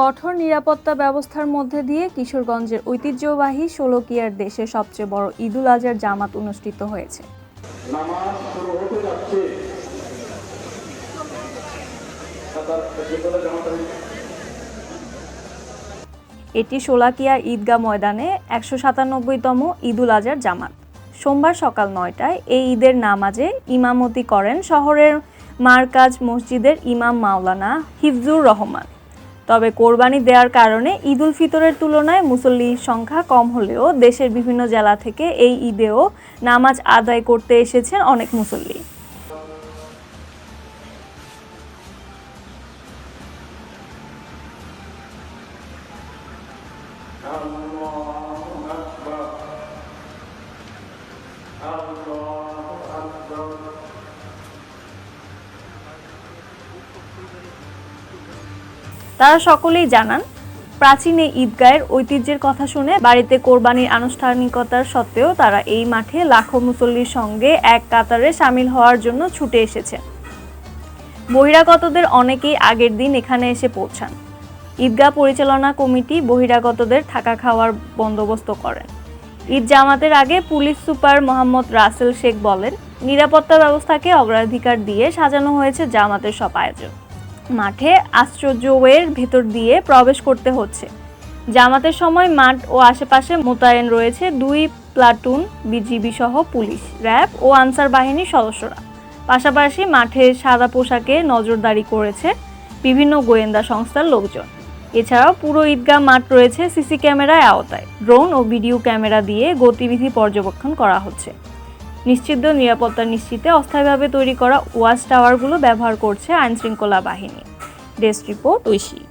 কঠোর নিরাপত্তা ব্যবস্থার মধ্যে দিয়ে কিশোরগঞ্জের ঐতিহ্যবাহী শোলাকিয়ার দেশের সবচেয়ে বড় ঈদুল আজহার জামাত অনুষ্ঠিত হয়েছে। নামাজ শুরু হতে যাচ্ছে। এটি শোলাকিয়া ঈদগাহ ময়দানে ১৯৭তম ঈদুল আজহার জামাত। সোমবার সকাল ৯টায় এই ঈদের নামাজে ইমামতি করেন শহরের মারকাজ মসজিদের ইমাম মাওলানা হিফজুর রহমান। তবে কোরবানি দেওয়ার কারণে ঈদুল ফিতরের তুলনায় মুসল্লির সংখ্যা কম হলেও দেশের বিভিন্ন জেলা থেকে এই ঈদেও নামাজ আদায় করতে এসেছেন অনেক মুসল্লি। তারা সকলেই জানান, প্রাচীন এই ঈদগাহের ঐতিহ্যের কথা শুনে বাড়িতে কোরবানির আনুষ্ঠানিকতার সত্ত্বেও তারা এই মাঠে লাখো মুসল্লির সঙ্গে এক কাতারে শামিল হওয়ার জন্য ছুটে এসেছে। বহিরাগতদের অনেকেই আগের দিন এখানে এসে পৌঁছান। ঈদগাহ পরিচালনা কমিটি বহিরাগতদের থাকা খাওয়ার বন্দোবস্ত করেন। ঈদ জামাতের আগে পুলিশ সুপার মোহাম্মদ রাসেল শেখ বলেন, নিরাপত্তা ব্যবস্থাকে অগ্রাধিকার দিয়ে সাজানো হয়েছে জামাতের সব আয়োজন। মাঠে আশ্চর্যওয়ের ভেতর দিয়ে প্রবেশ করতে হচ্ছে। জামাতের সময় মাঠ ও আশেপাশে মোতায়েন রয়েছে 2 প্লাটুন বিজিবি সহ পুলিশ, র্যাব ও আনসার বাহিনীর সদস্যরা। পাশাপাশি মাঠে সাদা পোশাকে নজরদারি করেছে বিভিন্ন গোয়েন্দা সংস্থার লোকজন। এছাড়াও পুরো ঈদগাহ মাঠ রয়েছে সিসি ক্যামেরার আওতায়। ড্রোন ও ভিডিও ক্যামেরা দিয়ে গতিবিধি পর্যবেক্ষণ করা হচ্ছে। নিশ্চিত নিরাপত্তা নিশ্চিতে অস্থায়ীভাবে তৈরি করা ওয়াচ টাওয়ারগুলো ব্যবহার করছে আইনশৃঙ্খলা বাহিনী। Desk report, Oishi.